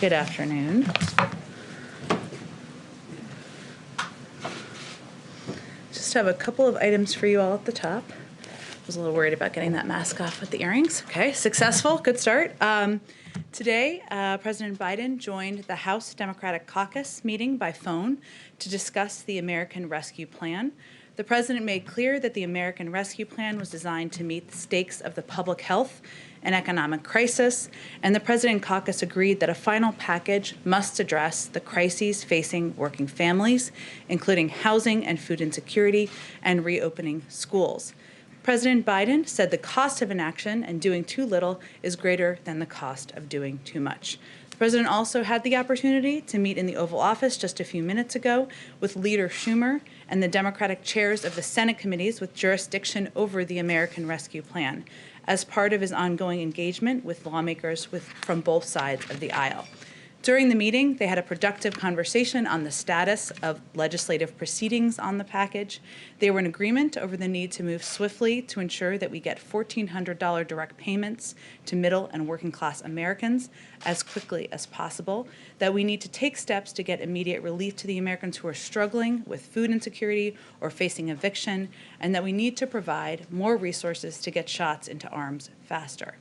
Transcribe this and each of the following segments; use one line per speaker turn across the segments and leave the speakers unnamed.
Good afternoon. Just have a couple of items for you all at the top. I was a little worried about getting that mask off with the earrings. Okay, successful, good start. Today, President Biden joined the House Democratic Caucus meeting by phone to discuss the American Rescue Plan. The president made clear that the American Rescue Plan was designed to meet the stakes of the public health and economic crisis, and the President Caucus agreed that a final package must address the crises facing working families, including housing and food insecurity, and reopening schools. President Biden said the cost of inaction and doing too little is greater than the cost of doing too much. The president also had the opportunity to meet in the Oval Office just a few minutes ago with Leader Schumer and the Democratic chairs of the Senate committees with jurisdiction over the American Rescue Plan as part of his ongoing engagement with lawmakers from both sides of the aisle. During the meeting, they had a productive conversation on the status of legislative proceedings on the package. They were in agreement over the need to move swiftly to ensure that we get $1,400 direct payments to middle and working class Americans as quickly as possible, that we need to take steps to get immediate relief to the Americans who are struggling with food insecurity or facing eviction, and that we need to provide more resources to get shots into arms faster.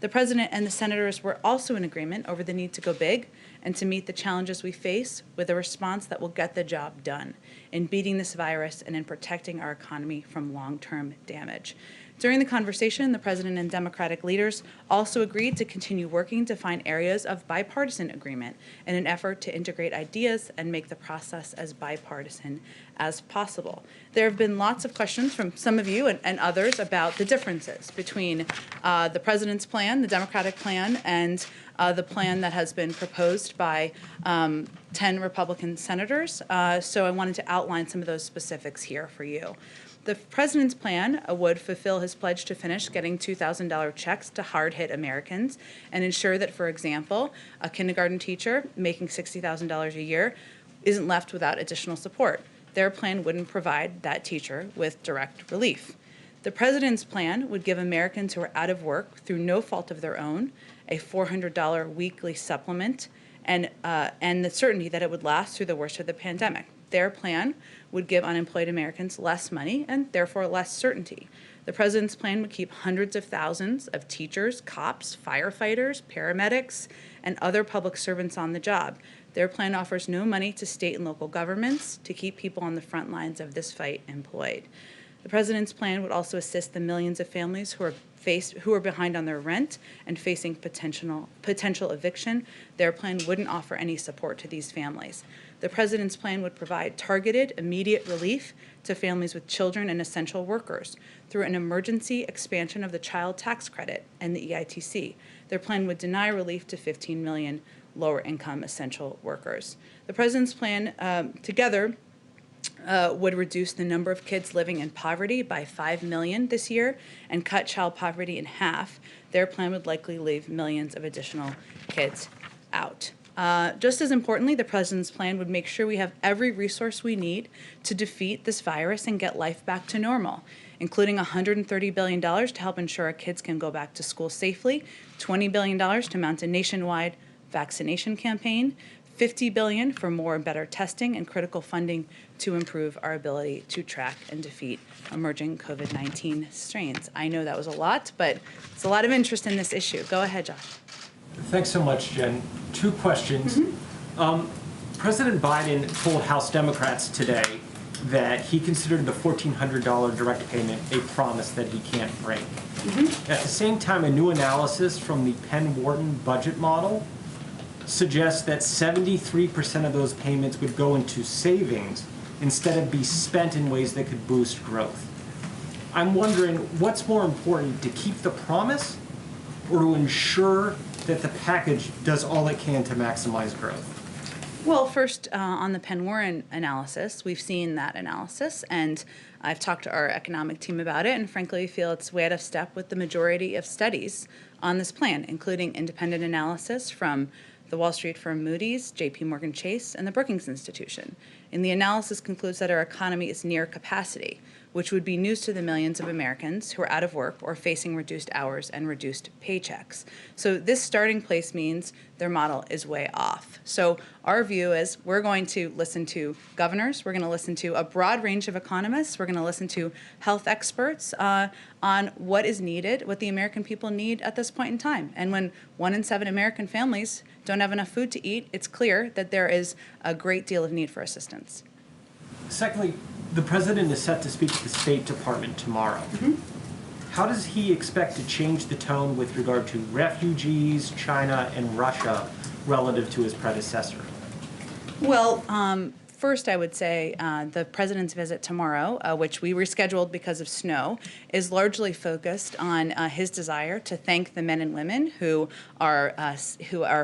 The president and the senators were also in agreement over the need to go big and to meet the challenges we face with a response that will get the job done in beating this virus and in protecting our economy from long-term damage. During the conversation, the president and Democratic leaders also agreed to continue working to find areas of bipartisan agreement in an effort to integrate ideas and make the process as bipartisan as possible. There have been lots of questions from some of you and others about the differences between the president's plan, the Democratic plan, and the plan that has been proposed by 10 Republican senators. So I wanted to outline some of those specifics here for you. The president's plan would fulfill his pledge to finish getting $2,000 checks to hard-hit Americans and ensure that, for example, a kindergarten teacher making $60,000 a year isn't left without additional support. Their plan wouldn't provide that teacher with direct relief. The president's plan would give Americans who are out of work through no fault of their own a $400 weekly supplement and the certainty that it would last through the worst of the pandemic. Their plan would give unemployed Americans less money and therefore less certainty. The president's plan would keep hundreds of thousands of teachers, cops, firefighters, paramedics, and other public servants on the job. Their plan offers no money to state and local governments to keep people on the front lines of this fight employed. The president's plan would also assist the millions of families who are behind on their rent and facing potential eviction. Their plan wouldn't offer any support to these families. The president's plan would provide targeted, immediate relief to families with children and essential workers through an emergency expansion of the child tax credit and the EITC. Their plan would deny relief to 15 million lower-income essential workers. The president's plan together would reduce the number of kids living in poverty by 5 million this year and cut child poverty in half. Their plan would likely leave millions of additional kids out. Just as importantly, the president's plan would make sure we have every resource we need to defeat this virus and get life back to normal, including $130 billion to help ensure our kids can go back to school safely, $20 billion to mount a nationwide vaccination campaign, $50 billion for more and better testing and critical funding to improve our ability to track and defeat emerging COVID-19 strains. I know that was a lot, but it's a lot of interest in this issue. Go ahead, Josh.
Thanks so much, Jen. Two questions. President Biden told House Democrats today that he considered the $1,400 direct payment a promise that he can't break. At the same time, a new analysis from the Penn-Wharton budget model suggests that 73% of those payments would go into savings instead of be spent in ways that could boost growth. I'm wondering, what's more important, to keep the promise or to ensure that the package does all it can to maximize growth?
Well, first, on the Penn-Wharton analysis, we've seen that analysis, and I've talked to our economic team about it, and frankly, we feel it's way out of step with the majority of studies on this plan, including independent analysis from the Wall Street firm Moody's, JP Morgan Chase, and the Brookings Institution. and the analysis concludes that our economy is near capacity, which would be news to the millions of Americans who are out of work or facing reduced hours and reduced paychecks. So this starting place means their model is way off. So our view is we're going to listen to governors, we're going to listen to a broad range of economists, we're going to listen to health experts on what is needed, what the American people need at this point in time. And when 1 in 7 American families don't have enough food to eat, it's clear that there is a great deal of need for assistance.
Secondly, the president is set to speak to the State Department tomorrow. How does he expect to change the tone with regard to refugees, China, and Russia relative to his predecessor?
Well, first, I would say the president's visit tomorrow, which we rescheduled because of snow, is largely focused on his desire to thank the men and women who are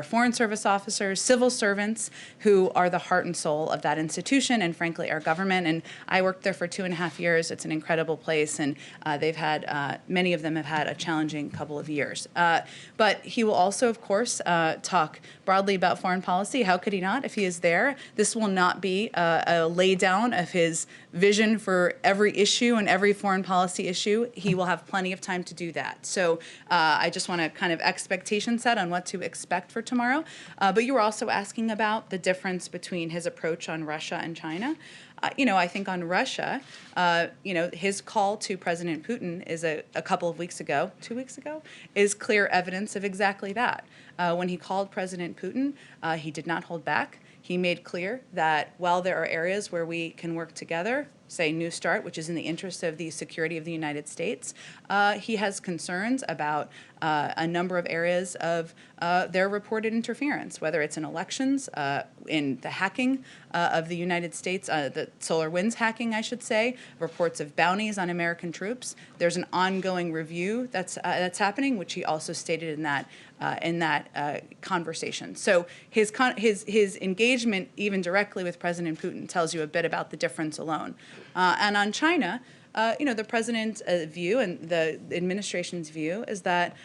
Foreign Service officers, civil servants, who are the heart and soul of that institution and, frankly, our government. And I worked there for 2.5 years. It's an incredible place, and they've had many of them have had a challenging couple of years. But he will also, of course, talk broadly about foreign policy. How could he not if he is there? This will not be a lay down of his vision for every issue and every foreign policy issue. He will have plenty of time to do that. So I just want to kind of expectation set on what to expect for tomorrow. But you were also asking about the difference between his approach on Russia and China. I think on Russia, his call to President Putin is a couple of weeks ago, 2 weeks ago, is clear evidence of exactly that. When he called President Putin, he did not hold back. He made clear that while there are areas where we can work together, say New START, which is in the interest of the security of the United States, he has concerns about a number of areas of their reported interference, whether it's in elections, in the hacking of the United States, the SolarWinds hacking, I should say, reports of bounties on American troops. There's an ongoing review that's happening, which he also stated in that conversation. So his engagement, even directly with President Putin, tells you a bit about the difference alone. And on China, the president's view and the administration's view is that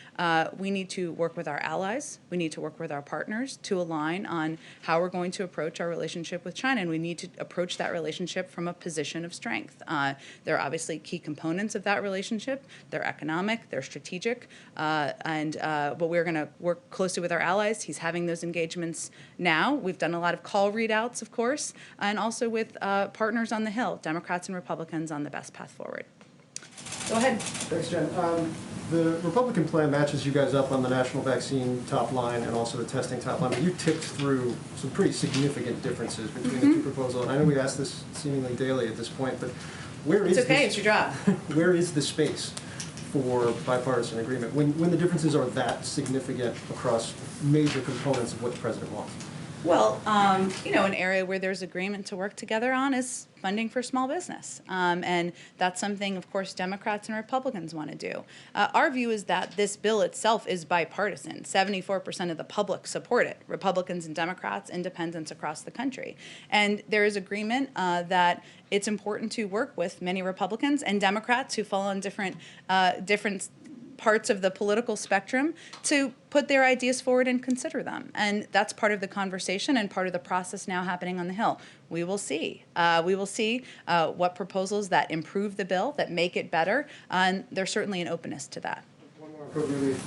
we need to work with our allies, we need to work with our partners to align on how we're going to approach our relationship with China, and we need to approach that relationship from a position of strength. There are obviously key components of that relationship. They're economic, they're strategic, but we're going to work closely with our allies. He's having those engagements now. We've done a lot of call readouts, of course, and also with partners on the Hill, Democrats and Republicans, on the best path forward. Go ahead.
Thanks, Jen. The Republican plan matches you guys up on the national vaccine top line and also the testing top line, but you ticked through some pretty significant differences between the two proposals. And I know we ask this seemingly daily at this point, but
It's your job.
Where is the space for bipartisan agreement when the differences are that significant across major components of what the president wants?
Well, an area where there's agreement to work together on is funding for small business. And that's something, of course, Democrats and Republicans want to do. Our view is that this bill itself is bipartisan. 74% of the public support it, Republicans and Democrats, independents across the country. And there is agreement that it's important to work with many Republicans and Democrats who fall on different parts of the political spectrum to put their ideas forward and consider them. And that's part of the conversation and part of the process now happening on the Hill. We will see. What proposals that improve the bill, that make it better, and there's certainly an openness to that.
One more quick relief.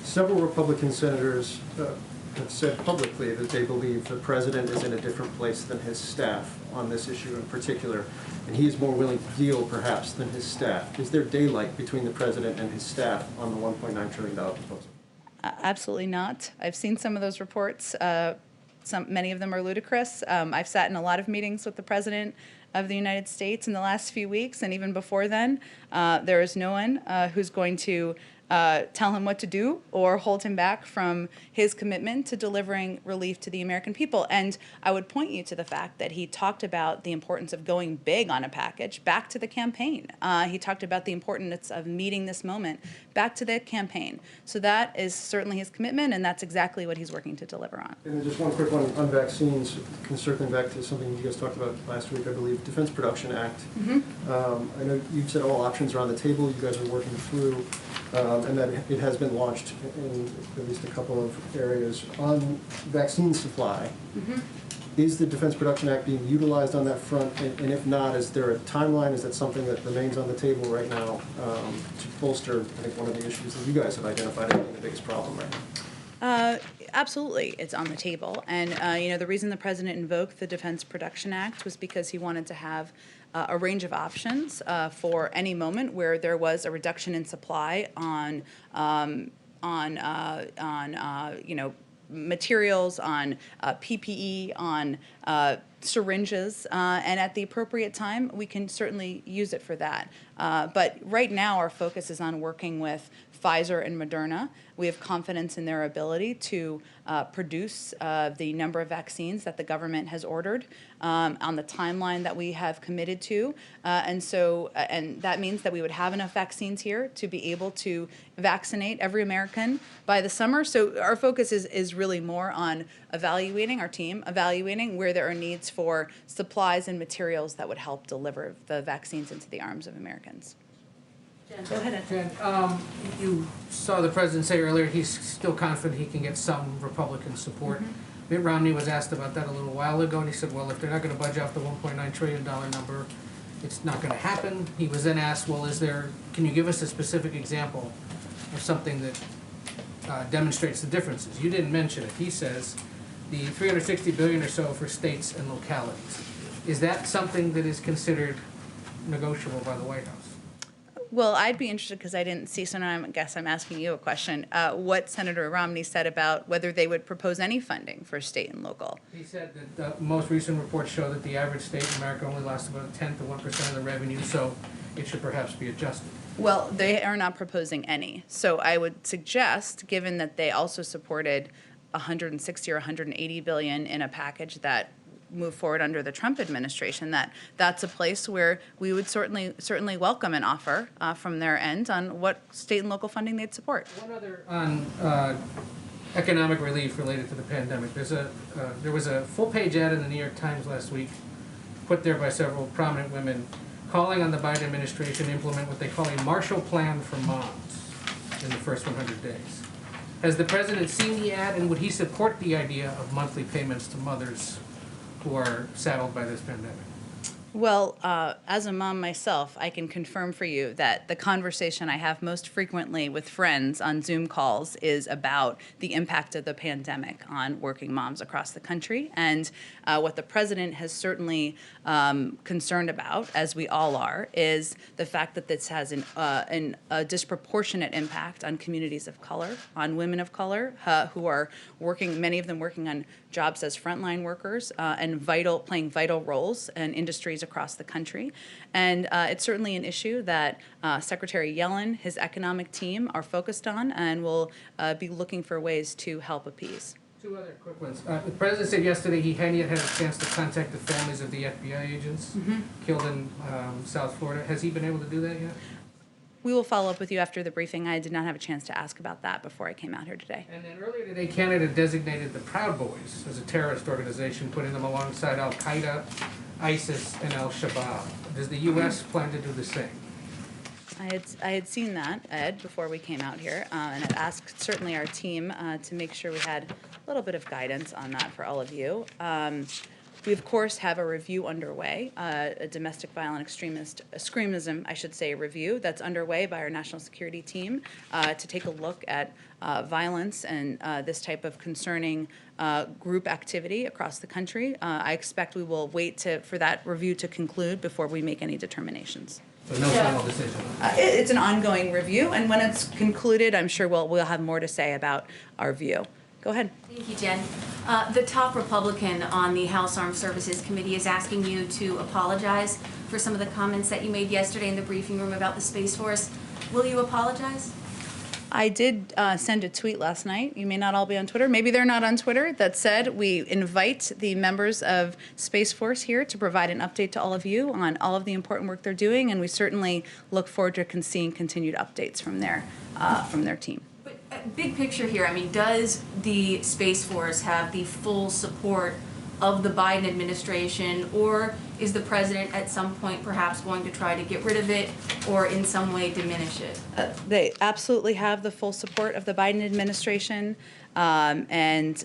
Several Republican senators have said publicly that they believe the president is in a different place than his staff on this issue in particular, and he is more willing to deal, perhaps, than his staff. Is there daylight between the president and his staff on the $1.9 trillion proposal?
Absolutely not. I've seen some of those reports. Many of them are ludicrous. I've sat in a lot of meetings with the president of the United States in the last few weeks, and even before then, there is no one who's going to tell him what to do or hold him back from his commitment to delivering relief to the American people. And I would point you to the fact that he talked about the importance of going big on a package back to the campaign. He talked about the importance of meeting this moment back to the campaign. So that is certainly his commitment, and that's exactly what he's working to deliver on.
And just one quick one on vaccines, circling back to something you guys talked about last week, I believe, Defense Production Act. I know you've said all options are on the table, you guys are working through, and that it has been launched in at least a couple of areas. On vaccine supply, Is the Defense Production Act being utilized on that front? And if not, is there a timeline? Is that something that remains on the table right now to bolster, I think, one of the issues that you guys have identified as being the biggest problem right now?
Absolutely, it's on the table. And, the reason the president invoked the Defense Production Act was because he wanted to have a range of options for any moment where there was a reduction in supply on materials, on PPE, on syringes, and at the appropriate time, we can certainly use it for that. But right now, our focus is on working with Pfizer and Moderna. We have confidence in their ability to produce the number of vaccines that the government has ordered on the timeline that we have committed to. And that means that we would have enough vaccines here to be able to vaccinate every American by the summer. So our focus is really more on evaluating where there are needs for supplies and materials that would help deliver the vaccines into the arms of Americans. Jen, go ahead.
Jen, you saw the president say earlier he's still confident he can get some Republican support. Mm-hmm. Mitt Romney was asked about that a little while ago, and he said, well, if they're not going to budge off the $1.9 trillion number, it's not going to happen. He was then asked, well, can you give us a specific example of something that demonstrates the differences? You didn't mention it. He says the $360 billion or so for states and localities. Is that something that is considered negotiable by the White House?
Well, I'd be interested, because I didn't see, so now I guess I'm asking you a question, what Senator Romney said about whether they would propose any funding for state and local.
He said that the most recent reports show that the average state in America only lost about 1/10 to 1% of the revenue, so it should perhaps be adjusted.
Well, they are not proposing any. So I would suggest, given that they also supported 160 or 180 billion in a package that move forward under the Trump administration, that's a place where we would certainly welcome an offer from their end on what state and local funding they'd support.
One other on economic relief related to the pandemic. There was a full-page ad in the New York Times last week, put there by several prominent women, calling on the Biden administration to implement what they call a Marshall Plan for moms in the first 100 days. Has the president seen the ad, and would he support the idea of monthly payments to mothers who are saddled by this pandemic?
Well, as a mom myself, I can confirm for you that the conversation I have most frequently with friends on Zoom calls is about the impact of the pandemic on working moms across the country. And what the president has certainly concerned about, as we all are, is the fact that this has a disproportionate impact on communities of color, on women of color who are working, many of them working on jobs as frontline workers and playing vital roles in industries across the country. And it's certainly an issue that Secretary Yellen, his economic team are focused on and will be looking for ways to help appease.
Two other quick ones. The president said yesterday he hadn't yet had a chance to contact the families of the FBI agents killed in South Florida. Has he been able to do that yet?
We will follow up with you after the briefing. I did not have a chance to ask about that before I came out here today.
And then earlier today, Canada designated the Proud Boys as a terrorist organization, putting them alongside Al-Qaeda, ISIS, and Al-Shabaab. Does the U.S. plan to do the same?
I had seen that, Ed, before we came out here, and I'd asked certainly our team to make sure we had a little bit of guidance on that for all of you. We, of course, have a review underway, a domestic violent extremism, I should say, review that's underway by our national security team to take a look at violence and this type of concerning group activity across the country. I expect we will wait for that review to conclude before we make any determinations.
So no final decision?
It's an ongoing review, and when it's concluded, I'm sure we'll have more to say about our view. Go ahead.
Thank you, Jen. The top Republican on the House Armed Services Committee is asking you to apologize for some of the comments that you made yesterday in the briefing room about the Space Force. Will you apologize?
I did send a tweet last night. You may not all be on Twitter. Maybe they're not on Twitter. That said, we invite the members of Space Force here to provide an update to all of you on all of the important work they're doing, and we certainly look forward to seeing continued updates from their team.
Big picture here, I mean, does the Space Force have the full support of the Biden administration, or is the president at some point perhaps going to try to get rid of it or in some way diminish it?
They absolutely have the full support of the Biden administration, and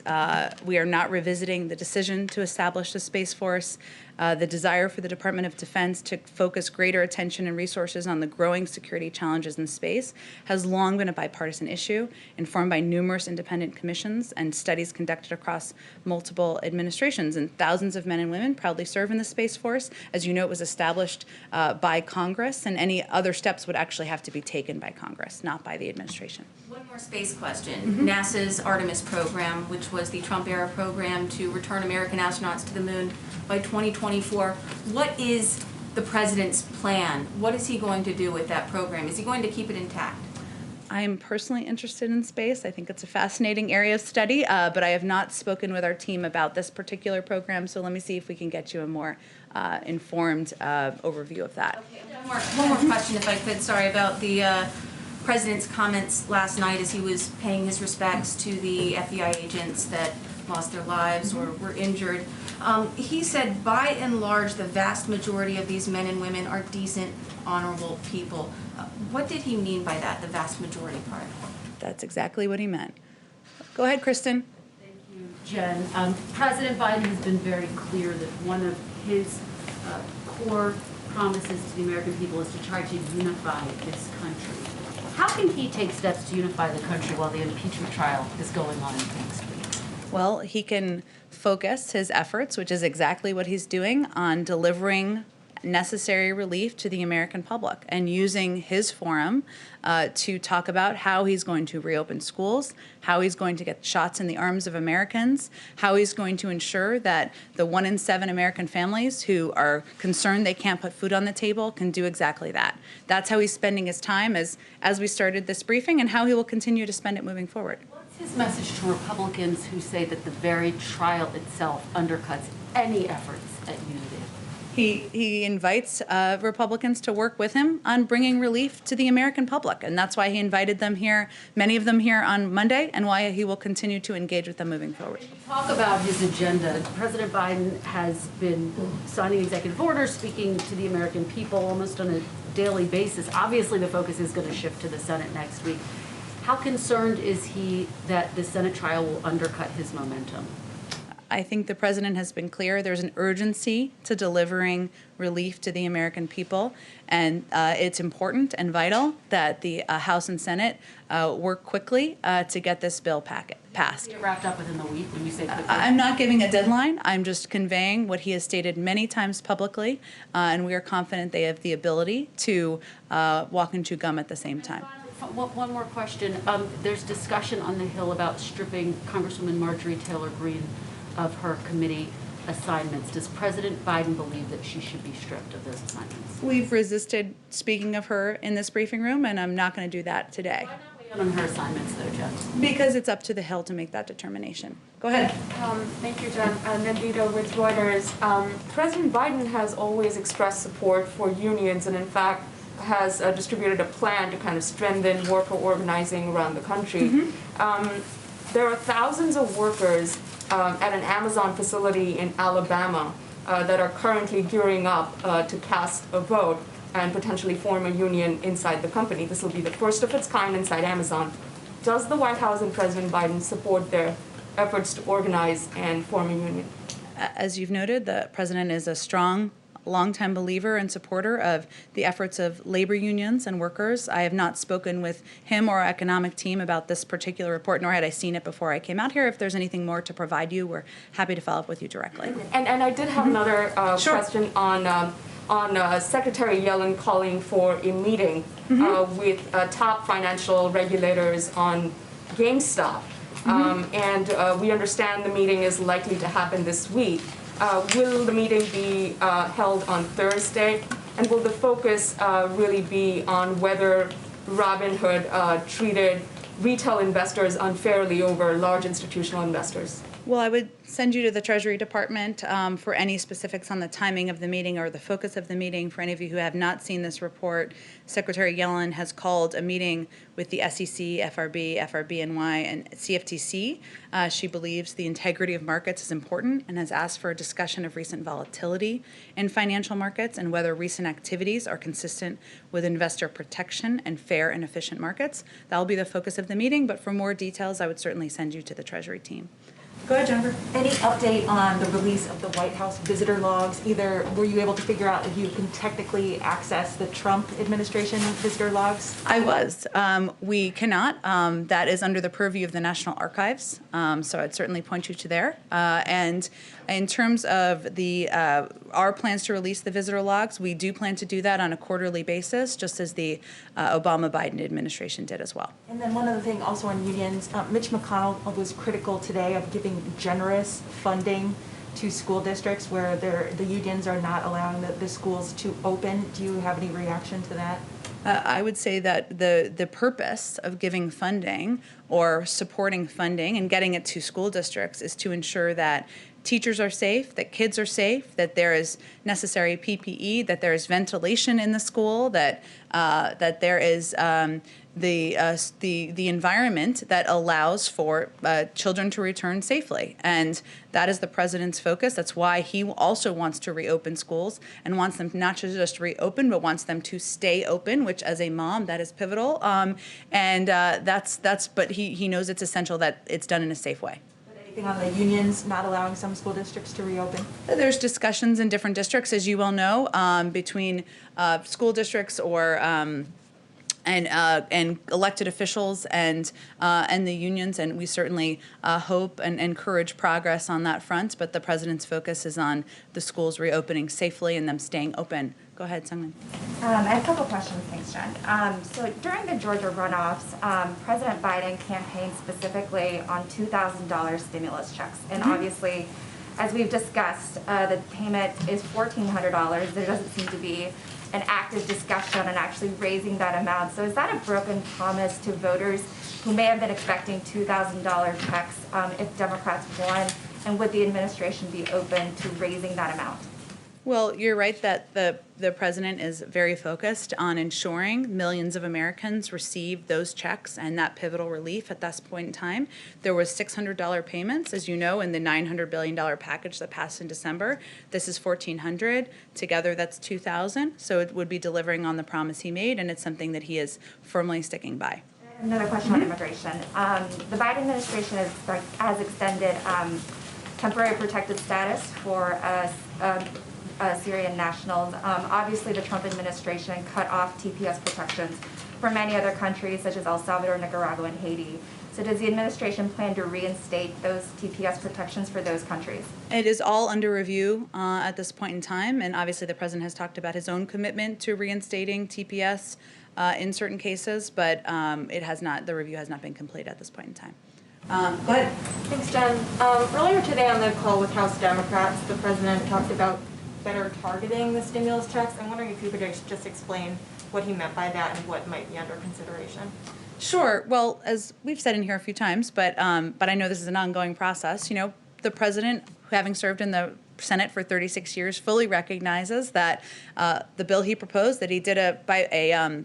we are not revisiting the decision to establish the Space Force. The desire for the Department of Defense to focus greater attention and resources on the growing security challenges in space has long been a bipartisan issue, informed by numerous independent commissions and studies conducted across multiple administrations. And thousands of men and women proudly serve in the Space Force. As you know, it was established by Congress, and any other steps would actually have to be taken by Congress, not by the administration.
One more space question. NASA's Artemis program, which was the Trump-era program to return American astronauts to the moon by 2024. What is the president's plan? What is he going to do with that program? Is he going to keep it intact?
I am personally interested in space. I think it's a fascinating area of study, but I have not spoken with our team about this particular program, so let me see if we can get you a more informed overview of that.
Okay, one more question, if I could. Sorry, about the president's comments last night as he was paying his respects to the FBI agents that lost their lives or were injured. He said, by and large, the vast majority of these men and women are decent, honorable people. What did he mean by that, the vast majority part?
That's exactly what he meant. Go ahead, Kristen.
Thank you, Jen. President Biden has been very clear that one of his core promises to the American people is to try to unify this country. How can he take steps to unify the country while the impeachment trial is going on next week?
Well, he can focus his efforts, which is exactly what he's doing, on delivering necessary relief to the American public and using his forum to talk about how he's going to reopen schools, how he's going to get shots in the arms of Americans, how he's going to ensure that the 1 in 7 American families who are concerned they can't put food on the table can do exactly that. That's how he's spending his time as we started this briefing, and how he will continue to spend it moving forward.
What's his message to Republicans who say that the very trial itself undercuts any efforts at unity?
He invites Republicans to work with him on bringing relief to the American public, and that's why he invited them here, many of them here on Monday, and why he will continue to engage with them moving forward.
Talk about his agenda. President Biden has been signing executive orders, speaking to the American people almost on a daily basis. Obviously, the focus is going to shift to the Senate next week. How concerned is he that the Senate trial will undercut his momentum?
I think the president has been clear there's an urgency to delivering relief to the American people, and it's important and vital that the House and Senate work quickly to get this bill passed.
Get wrapped up within the week when you say quickly?
I'm not giving a deadline. I'm just conveying what he has stated many times publicly, and we are confident they have the ability to walk and chew gum at the same time.
One more question. There's discussion on the Hill about stripping Congresswoman Marjorie Taylor Greene of her committee assignments. Does President Biden believe that she should be stripped of those assignments?
We've resisted speaking of her in this briefing room, and I'm not going to do that today.
Why not weigh in on her assignments, though, Jen?
Because it's up to the Hill to make that determination. Go ahead.
Thank you, Jen. Nandita with Reuters. President Biden has always expressed support for unions, and in fact has distributed a plan to kind of strengthen worker organizing around the country. There are thousands of workers at an Amazon facility in Alabama that are currently gearing up to cast a vote and potentially form a union inside the company. This will be the first of its kind inside Amazon. Does the White House and President Biden support their efforts to organize and form a union?
As you've noted, the president is a strong, longtime believer and supporter of the efforts of labor unions and workers. I have not spoken with him or our economic team about this particular report, nor had I seen it before I came out here. If there's anything more to provide you, we're happy to follow up with you directly.
And I did have another question on Secretary Yellen calling for a meeting with top financial regulators on GameStop. And we understand the meeting is likely to happen this week. Will the meeting be held on Thursday? And will the focus really be on whether Robinhood treated retail investors unfairly over large institutional investors?
Well, I would send you to the Treasury Department for any specifics on the timing of the meeting or the focus of the meeting. For any of you who have not seen this report, Secretary Yellen has called a meeting with the SEC, FRB, FRBNY, and CFTC. She believes the integrity of markets is important and has asked for a discussion of recent volatility in financial markets and whether recent activities are consistent with investor protection and fair and efficient markets. That will be the focus of the meeting, but for more details, I would certainly send you to the Treasury team. Go ahead, Jennifer.
Any update on the release of the White House visitor logs? Either were you able to figure out if you can technically access the Trump administration visitor logs?
I was. We cannot. That is under the purview of the National Archives, so I'd certainly point you to there. And in terms of the our plans to release the visitor logs, we do plan to do that on a quarterly basis, just as the Obama-Biden administration did as well.
And then one other thing also on unions, Mitch McConnell was critical today of giving generous funding to school districts where the unions are not allowing the schools to open. Do you have any reaction to that?
I would say that the purpose of giving funding or supporting funding and getting it to school districts is to ensure that teachers are safe, that kids are safe, that there is necessary PPE, that there is ventilation in the school, that there is the environment that allows for children to return safely. And that is the president's focus. That's why he also wants to reopen schools and wants them not to just reopen, but wants them to stay open, which as a mom, that is pivotal. But he knows it's essential that it's done in a safe way.
Anything on the unions not allowing some school districts to reopen?
There's discussions in different districts, as you well know, between school districts or and elected officials and the unions, and we certainly hope and encourage progress on that front. But the president's focus is on the schools reopening safely and them staying open. Go ahead, Sungmin.
I have a couple questions, thanks, Jen. So during the Georgia runoffs, President Biden campaigned specifically on $2,000 stimulus checks. And obviously, as we've discussed, the payment is $1,400. There doesn't seem to be an active discussion on actually raising that amount. So is that a broken promise to voters who may have been expecting $2,000 checks if Democrats won? And would the administration be open to raising that amount?
Well, you're right that the president is very focused on ensuring millions of Americans receive those checks and that pivotal relief at this point in time. There was $600 payments, as you know, in the $900 billion package that passed in December. This is $1,400. Together, that's $2,000. So it would be delivering on the promise he made, and it's something that he is firmly sticking by.
Another question on immigration. The Biden administration has extended temporary protected status for Syrian nationals. Obviously, the Trump administration cut off TPS protections for many other countries, such as El Salvador, Nicaragua, and Haiti. So does the administration plan to reinstate those TPS protections for those countries?
It is all under review at this point in time, and obviously the president has talked about his own commitment to reinstating TPS in certain cases, but it has not. The review has not been complete at this point in time. Go ahead.
Thanks, Jen. Earlier today on the call with House Democrats, the president talked about better targeting the stimulus checks. I'm wondering if you could just explain what he meant by that and what might be under consideration.
Sure. Well, as we've said in here a few times, but I know this is an ongoing process. You know, the president, having served in the Senate for 36 years, fully recognizes that the bill he proposed, that he did a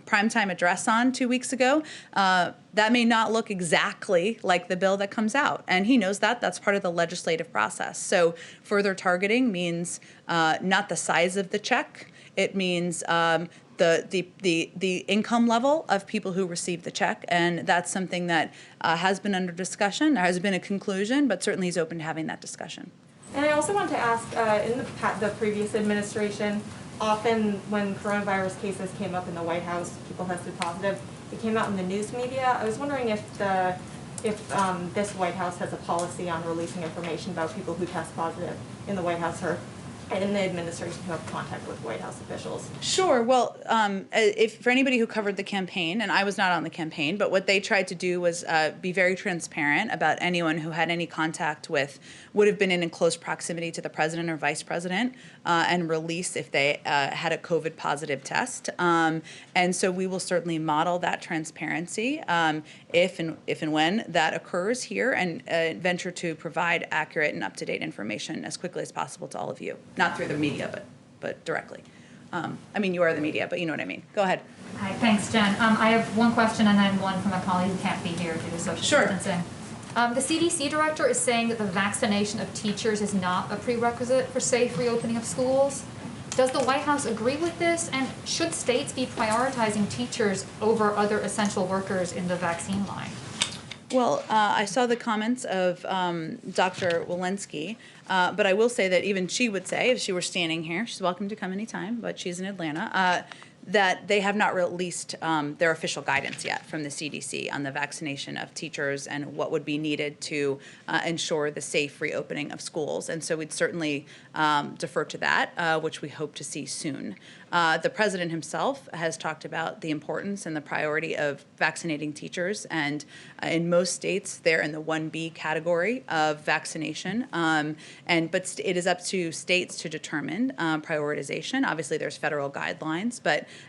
primetime address on 2 weeks ago, that may not look exactly like the bill that comes out. And he knows that. That's part of the legislative process. So further targeting means not the size of the check. It means the income level of people who receive the check. And that's something that has been under discussion. There has been a conclusion, but certainly he's open to having that discussion.
And I also want to ask, in the previous administration, often when coronavirus cases came up in the White House, people tested positive, it came out in the news media. I was wondering if this White House has a policy on releasing information about people who test positive in the White House or in the administration who have contact with White House officials.
Sure. Well, if for anybody who covered the campaign, and I was not on the campaign, but what they tried to do was be very transparent about anyone who had any contact with, would have been in close proximity to the president or vice president, and release if they had a COVID positive test. And so we will certainly model that transparency if and when that occurs here, and venture to provide accurate and up-to-date information as quickly as possible to all of you. Not through the media, but directly. I mean, you are the media, but you know what I mean. Go ahead.
Hi, thanks, Jen. I have one question and then one from a colleague who can't be here due to social distancing. The CDC director is saying that the vaccination of teachers is not a prerequisite for safe reopening of schools. Does the White House agree with this? And should states be prioritizing teachers over other essential workers in the vaccine line?
Well, I saw the comments of Dr. Walensky, but I will say that even she would say, if she were standing here, she's welcome to come anytime, but she's in Atlanta, that they have not released their official guidance yet from the CDC on the vaccination of teachers and what would be needed to ensure the safe reopening of schools. And so we'd certainly defer to that, which we hope to see soon. The president himself has talked about the importance and the priority of vaccinating teachers, and in most states they're in the 1B category of vaccination. But it is up to states to determine prioritization. Obviously, there's federal guidelines,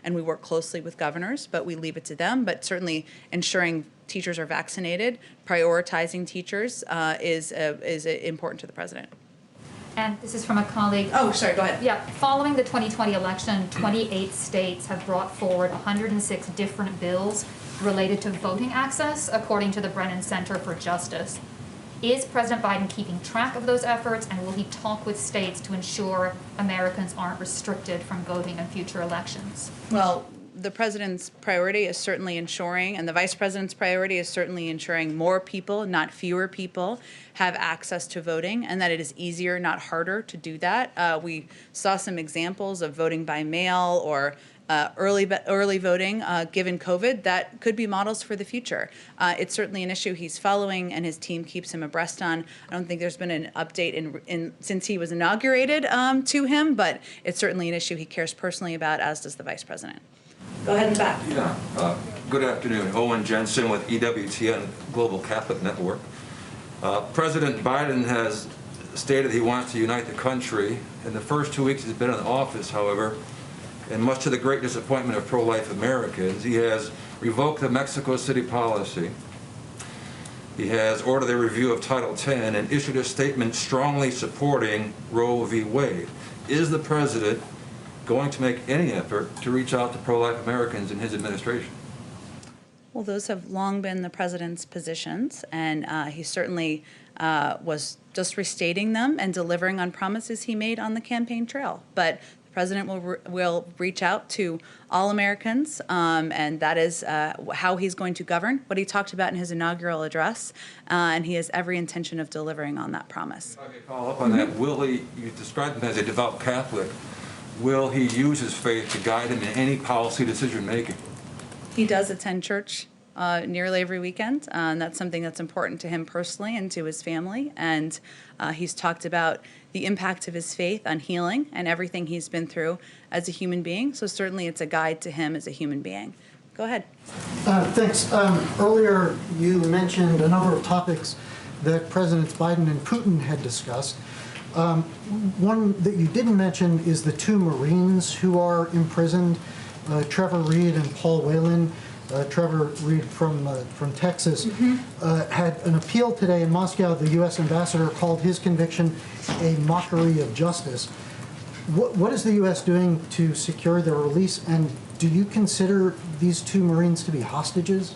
and we work closely with governors, but we leave it to them. But certainly ensuring teachers are vaccinated, prioritizing teachers is important to the president.
And this is from a colleague.
Oh, sorry, go ahead.
Yeah, following the 2020 election, 28 states have brought forward 106 different bills related to voting access, according to the Brennan Center for Justice. Is President Biden keeping track of those efforts, and will he talk with states to ensure Americans aren't restricted from voting in future elections?
Well, the president's priority is certainly ensuring, and the vice president's priority is certainly ensuring more people, not fewer people, have access to voting, and that it is easier, not harder, to do that. We saw some examples of voting by mail or early voting given COVID. That could be models for the future. It's certainly an issue he's following, and his team keeps him abreast on. I don't think there's been an update since he was inaugurated to him, but it's certainly an issue he cares personally about, as does the vice president. Go ahead and back.
Yeah. Good afternoon. Owen Jensen with EWTN Global Catholic Network. President Biden has stated he wants to unite the country. In the first 2 weeks he's been in office, however, and much to the great disappointment of pro-life Americans, he has revoked the Mexico City policy. He has ordered a review of Title X and issued a statement strongly supporting Roe v. Wade. Is the president going to make any effort to reach out to pro-life Americans in his administration?
Well, those have long been the president's positions, and he certainly was just restating them and delivering on promises he made on the campaign trail. But the president will reach out to all Americans, and that is how he's going to govern, what he talked about in his inaugural address, and he has every intention of delivering on that promise.
If I may follow up on that, will he, you described him as a devout Catholic, will he use his faith to guide him in any policy decision making?
He does attend church nearly every weekend, and that's something that's important to him personally and to his family. And he's talked about the impact of his faith on healing and everything he's been through as a human being. So certainly it's a guide to him as a human being. Go ahead.
Thanks. Earlier you mentioned a number of topics that Presidents Biden and Putin had discussed. One that you didn't mention is the two Marines who are imprisoned, Trevor Reed and Paul Whelan. Trevor Reed from Texas had an appeal today in Moscow. The U.S. ambassador called his conviction a mockery of justice. What is the U.S. doing to secure their release, and do you consider these two Marines to be hostages?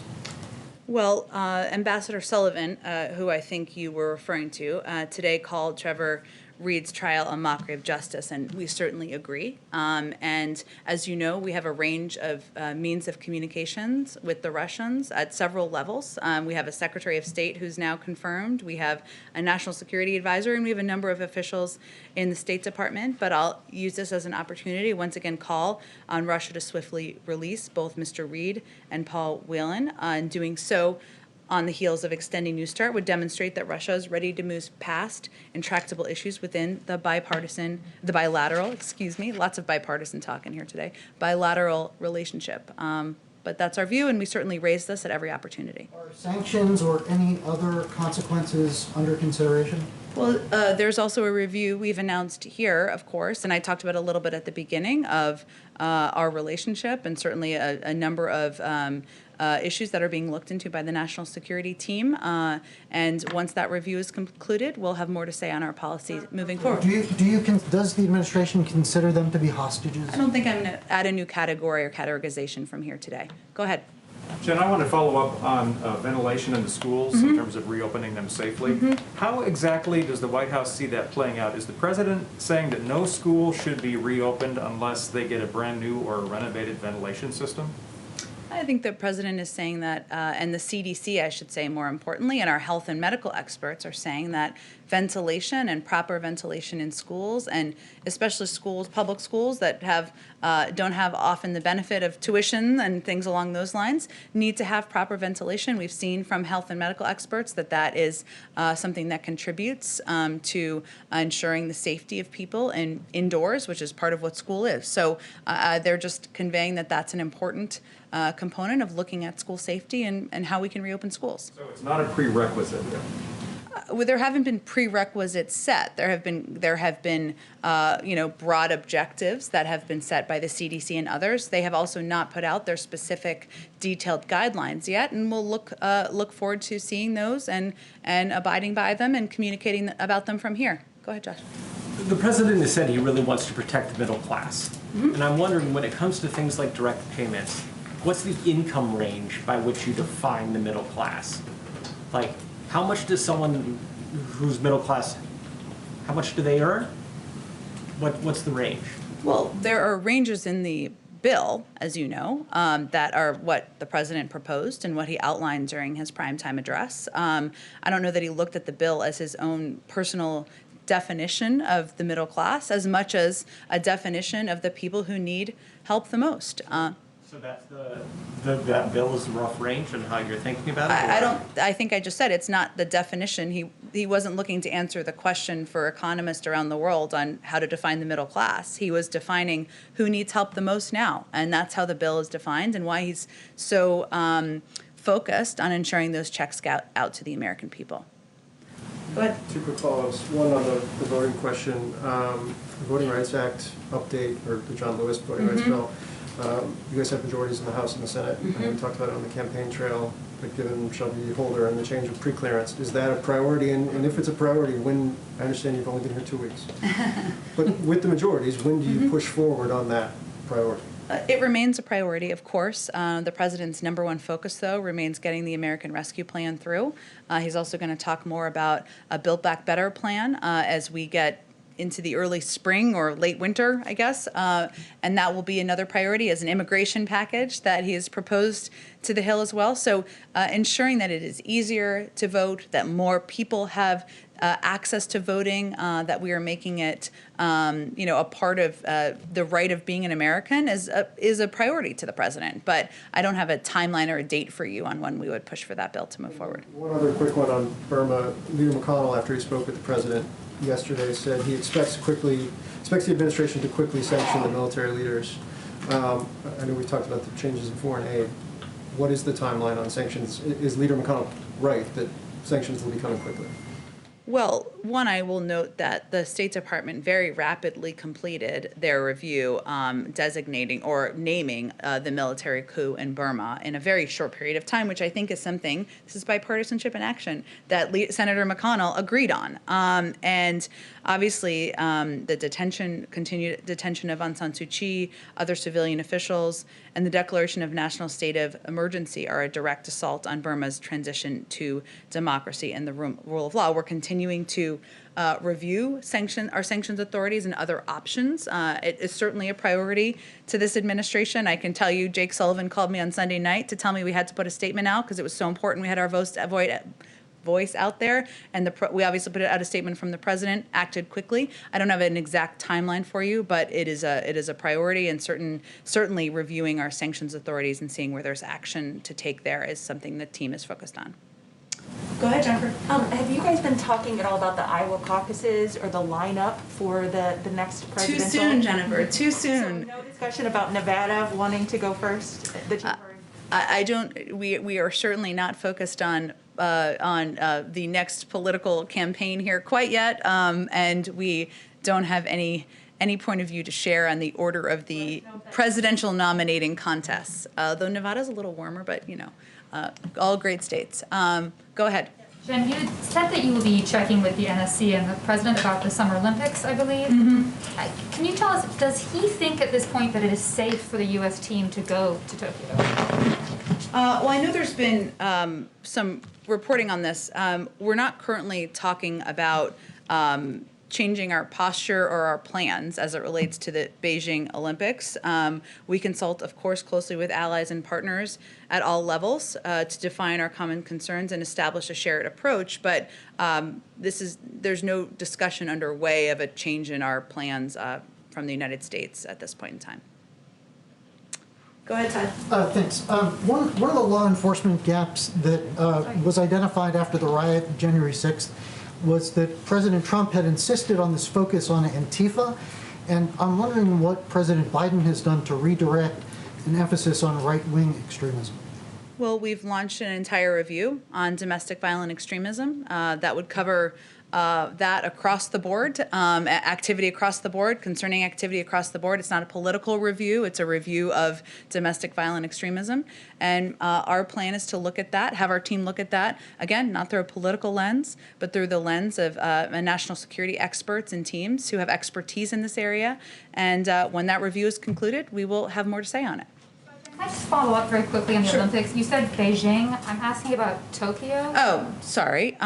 Well, Ambassador Sullivan, who I think you were referring to, today called Trevor Reed's trial a mockery of justice, and we certainly agree. And as you know, we have a range of means of communications with the Russians at several levels. We have a Secretary of State who's now confirmed. We have a National Security Advisor, and we have a number of officials in the State Department. But I'll use this as an opportunity to once again call on Russia to swiftly release both Mr. Reed and Paul Whelan. And doing so on the heels of extending New START would demonstrate that Russia is ready to move past intractable issues within the bilateral, lots of bipartisan talk in here today, bilateral relationship. But that's our view, and we certainly raise this at every opportunity.
Are sanctions or any other consequences under consideration?
Well, there's also a review we've announced here, of course, and I talked about a little bit at the beginning of our relationship, and certainly a number of issues that are being looked into by the national security team. And once that review is concluded, we'll have more to say on our policy moving forward.
Does the administration consider them to be hostages?
I don't think I'm going to add a new category or categorization from here today. Go ahead.
Jen, I want to follow up on ventilation in the schools in terms of reopening them safely. How exactly does the White House see that playing out? Is the president saying that no school should be reopened unless they get a brand new or renovated ventilation system?
I think the president is saying that, and the CDC, I should say more importantly, and our health and medical experts are saying that ventilation and proper ventilation in schools, and especially schools, public schools that don't have often the benefit of tuition and things along those lines, need to have proper ventilation. We've seen from health and medical experts that that is something that contributes to ensuring the safety of people indoors, which is part of what school is. So they're just conveying that that's an important component of looking at school safety and how we can reopen schools.
So it's not a prerequisite then?
Well, there haven't been prerequisites set. There have been broad objectives that have been set by the CDC and others. They have also not put out their specific detailed guidelines yet, and we'll look forward to seeing those and abiding by them and communicating about them from here. Go ahead, Josh.
The president has said he really wants to protect the middle class. And I'm wondering, when it comes to things like direct payments, what's the income range by which you define the middle class? Like, how much does someone who's middle class, how much do they earn? What's the range?
Well, there are ranges in the bill, as you know, that are what the president proposed and what he outlined during his primetime address. I don't know that he looked at the bill as his own personal definition of the middle class as much as a definition of the people who need help the most.
So that's that bill is the rough range and how you're thinking about it?
I think I just said it's not the definition. He wasn't looking to answer the question for economists around the world on how to define the middle class. He was defining who needs help the most now, and that's how the bill is defined and why he's so focused on ensuring those checks get out to the American people. Go ahead.
Two quick follow-ups. One on the voting question. The Voting Rights Act update, or the John Lewis Voting Rights Bill. You guys have majorities in the House and the Senate. We talked about it on the campaign trail, but given Shelby Holder and the change of preclearance, is that a priority? And if it's a priority, when, I understand you've only been here 2 weeks, but with the majorities, when do you push forward on that priority?
It remains a priority, of course. The president's number one focus, though, remains getting the American Rescue Plan through. He's also going to talk more about a Build Back Better plan as we get into the early spring or late winter, I guess, and that will be another priority as an immigration package that he has proposed to the Hill as well. So ensuring that it is easier to vote, that more people have access to voting, that we are making it, a part of the right of being an American is a priority to the president. But I don't have a timeline or a date for you on when we would push for that bill to move forward.
One other quick one on Burma. Leader McConnell, after he spoke with the president yesterday, said he expects the administration to quickly sanction the military leaders. I know we talked about the changes in foreign aid. What is the timeline on sanctions? Is Leader McConnell right that sanctions will be coming quickly?
Well, one, I will note that the State Department very rapidly completed their review designating or naming the military coup in Burma in a very short period of time, which I think is something, this is bipartisanship in action, that Senator McConnell agreed on. And obviously, the continued detention of Aung San Suu Kyi, other civilian officials, and the declaration of national state of emergency are a direct assault on Burma's transition to democracy and the rule of law. We're continuing to review our sanctions authorities and other options. It is certainly a priority to this administration. I can tell you, Jake Sullivan called me on Sunday night to tell me we had to put a statement out because it was so important. We had our voice out there, and we obviously put out a statement from the president, acted quickly. I don't have an exact timeline for you, but it is a priority, and certainly reviewing our sanctions authorities and seeing where there's action to take there is something the team is focused on. Go ahead, Jennifer.
Have you guys been talking at all about the Iowa caucuses or the lineup for the next presidential?
Too soon, Jennifer. Too soon.
So no discussion about Nevada wanting to go first?
I don't. We are certainly not focused on the next political campaign here quite yet, and we don't have any point of view to share on the order of the presidential nominating contests. Though Nevada's a little warmer, but you know, all great states. Go ahead.
Jen, you said that you will be checking with the NSC and the president about the Summer Olympics, I believe. Mm-hmm. Can you tell us, does he think at this point that it is safe for the U.S. team to go to Tokyo?
Well, I know there's been some reporting on this. We're not currently talking about changing our posture or our plans as it relates to the Beijing Olympics. We consult, of course, closely with allies and partners at all levels to define our common concerns and establish a shared approach. But there's no discussion underway of a change in our plans from the United States at this point in time. Go ahead, Todd.
Thanks. One of the law enforcement gaps that was identified after the riot January 6th was that President Trump had insisted on this focus on Antifa, and I'm wondering what President Biden has done to redirect an emphasis on right-wing extremism.
Well, we've launched an entire review on domestic violent extremism that would cover that across the board, activity across the board, concerning activity across the board. It's not a political review, it's a review of domestic violent extremism. And our plan is to look at that, have our team look at that, again, not through a political lens, but through the lens of national security experts and teams who have expertise in this area. And when that review is concluded, we will have more to say on it.
Can I just follow up very quickly on the Olympics? You said Beijing. I'm asking about Tokyo.
Oh, sorry.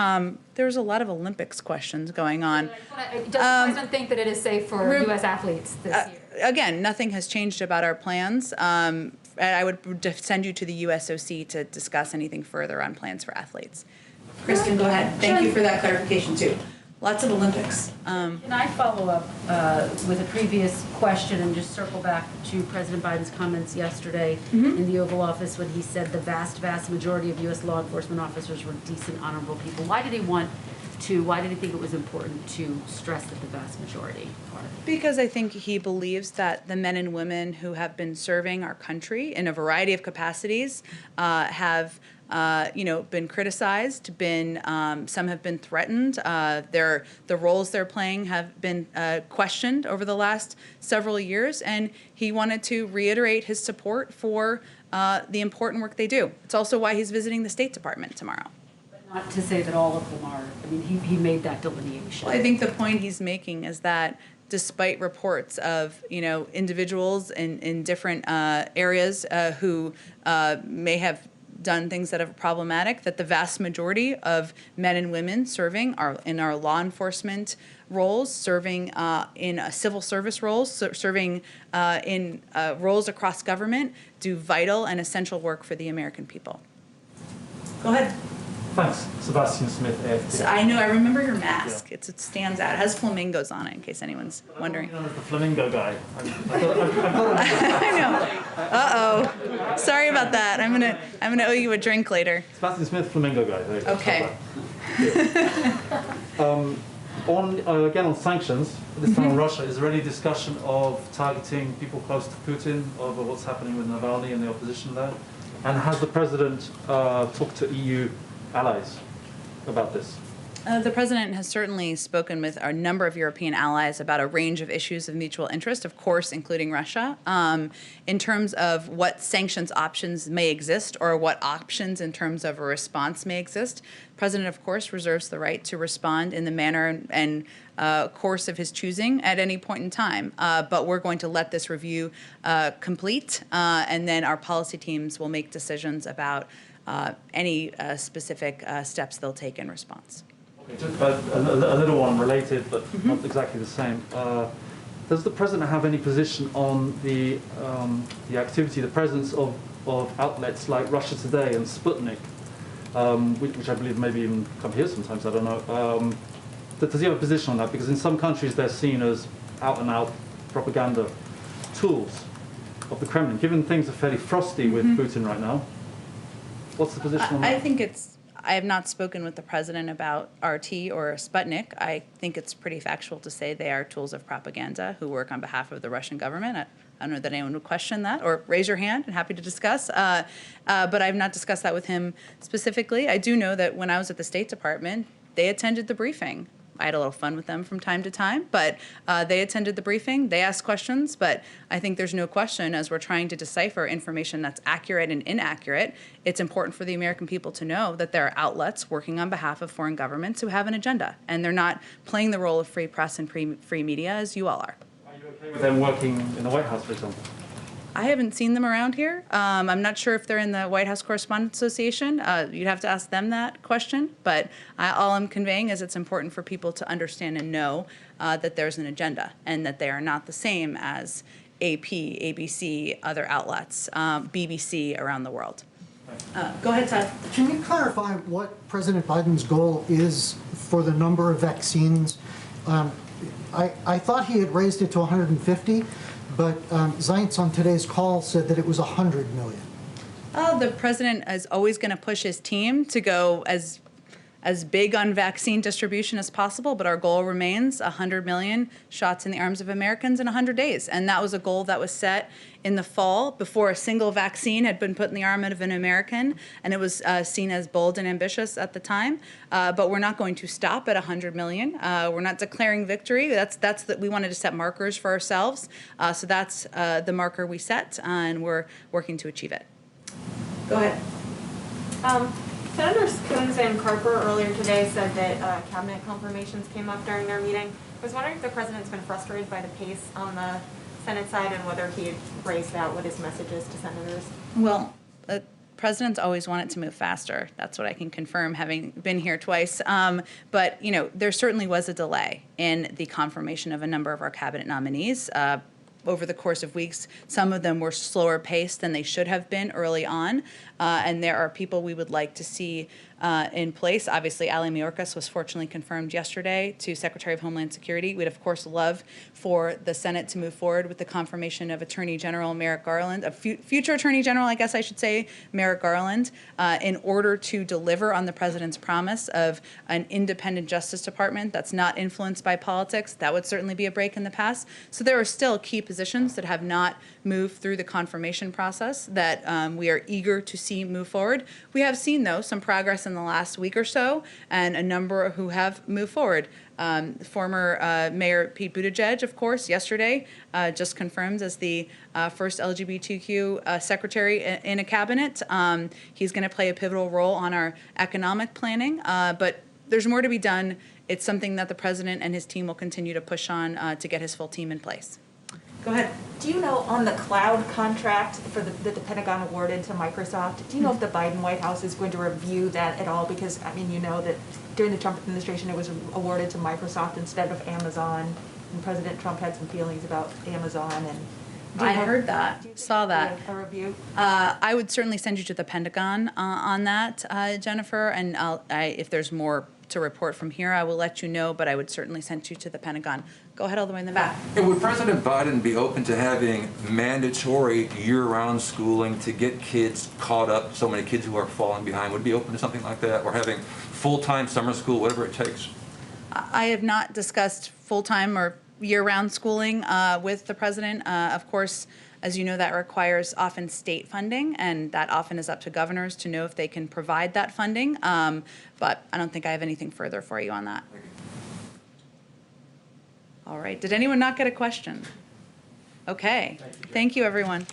There's a lot of Olympics questions going on.
Does the president think that it is safe for U.S. athletes this year?
Again, nothing has changed about our plans. And I would send you to the USOC to discuss anything further on plans for athletes. Kristen, go ahead. Thank you for that clarification, too. Lots of Olympics.
Can I follow up with a previous question and just circle back to President Biden's comments yesterday in the Oval Office when he said the vast majority of U.S. law enforcement officers were decent, honorable people? Why did he think it was important to stress that the vast majority are?
Because I think he believes that the men and women who have been serving our country in a variety of capacities have been criticized, some have been threatened. The roles they're playing have been questioned over the last several years, and he wanted to reiterate his support for the important work they do. It's also why he's visiting the State Department tomorrow.
But not to say that all of them are. I mean, he made that delineation.
Well, I think the point he's making is that despite reports of individuals in different areas who may have done things that are problematic, that the vast majority of men and women serving in our law enforcement roles, serving in civil service roles, serving in roles across government, do vital and essential work for the American people. Go ahead.
Thanks. Sebastian Smith, AFP.
I know, I remember your mask. Yeah. It stands out. It has flamingos on it, in case anyone's wondering.
I'm the flamingo guy.
I know. Uh-oh. Sorry about that. I'm gonna owe you a drink later.
Sebastian Smith, flamingo guy. There you go.
Okay.
Again on sanctions, this time on Russia, is there any discussion of targeting people close to Putin over what's happening with Navalny and the opposition there? And has the president talked to EU allies about this?
The president has certainly spoken with a number of European allies about a range of issues of mutual interest, of course, including Russia. In terms of what sanctions options may exist or what options in terms of a response may exist, the president, of course, reserves the right to respond in the manner and course of his choosing at any point in time. But we're going to let this review complete, and then our policy teams will make decisions about any specific steps they'll take in response.
A little one related, but not exactly the same. Does the president have any position on the activity, the presence of outlets like Russia Today and Sputnik, which I believe maybe even come here sometimes, I don't know. Does he have a position on that? Because in some countries they're seen as out-and-out propaganda tools of the Kremlin. Given things are fairly frosty with Putin right now, what's the position on that?
I have not spoken with the president about RT or Sputnik. I think it's pretty factual to say they are tools of propaganda who work on behalf of the Russian government. I don't know that anyone would question that, or raise your hand and happy to discuss. But I've not discussed that with him specifically. I do know that when I was at the State Department, they attended the briefing. I had a little fun with them from time to time, but they attended the briefing, they asked questions, but I think there's no question as we're trying to decipher information that's accurate and inaccurate, it's important for the American people to know that there are outlets working on behalf of foreign governments who have an agenda, and they're not playing the role of free press and free media as you all are.
Are you okay with them working in the White House, for example?
I haven't seen them around here. I'm not sure if they're in the White House Correspondents Association. You'd have to ask them that question. But all I'm conveying is it's important for people to understand and know that there's an agenda and that they are not the same as AP, ABC, other outlets, BBC around the world. Go ahead, Todd.
Can you clarify what President Biden's goal is for the number of vaccines? I thought he had raised it to 150. But Zients on today's call said that it was 100 million.
The president is always going to push his team to go as big on vaccine distribution as possible, but our goal remains 100 million shots in the arms of Americans in 100 days. And that was a goal that was set in the fall before a single vaccine had been put in the arm of an American, and it was seen as bold and ambitious at the time. But we're not going to stop at 100 million. We're not declaring victory. That's that we wanted to set markers for ourselves. So that's the marker we set, and we're working to achieve it. Go ahead.
Senators Coons and Carper earlier today said that cabinet confirmations came up during their meeting. I was wondering if the president's been frustrated by the pace on the Senate side and whether he had raised out what his message is to senators.
Well, presidents always want it to move faster. That's what I can confirm, having been here twice. But, you know, there certainly was a delay in the confirmation of a number of our cabinet nominees. Over the course of weeks, some of them were slower paced than they should have been early on. And there are people we would like to see in place. Obviously, Ali Mayorkas was fortunately confirmed yesterday to Secretary of Homeland Security. We'd, of course, love for the Senate to move forward with the confirmation of Attorney General Merrick Garland, a future Attorney General, I guess I should say, Merrick Garland, in order to deliver on the president's promise of an independent Justice Department that's not influenced by politics. That would certainly be a break in the past. So there are still key positions that have not moved through the confirmation process that we are eager to see move forward. We have seen, though, some progress in the last week or so, and a number who have moved forward. Former Mayor Pete Buttigieg, of course, yesterday just confirmed as the first LGBTQ secretary in a cabinet. He's going to play a pivotal role on our economic planning, but there's more to be done. It's something that the president and his team will continue to push on to get his full team in place. Go ahead.
Do you know on the cloud contract for the Pentagon awarded to Microsoft, do you know if the Biden White House is going to review that at all? Because, I mean, you know that during the Trump administration it was awarded to Microsoft instead of Amazon, and President Trump had some feelings about Amazon. And
I heard that, saw that.
A review?
I would certainly send you to the Pentagon on that, Jennifer, and if there's more to report from here, I will let you know, but I would certainly send you to the Pentagon. Go ahead all the way in the back.
And would President Biden be open to having mandatory year-round schooling to get kids caught up, so many kids who are falling behind? Would be open to something like that, or having full-time summer school, whatever it takes?
I have not discussed full-time or year-round schooling with the president. Of course, as you know, that requires often state funding, and that often is up to governors to know if they can provide that funding. But I don't think I have anything further for you on that. All right. Did anyone not get a question? Okay. Thank you, everyone.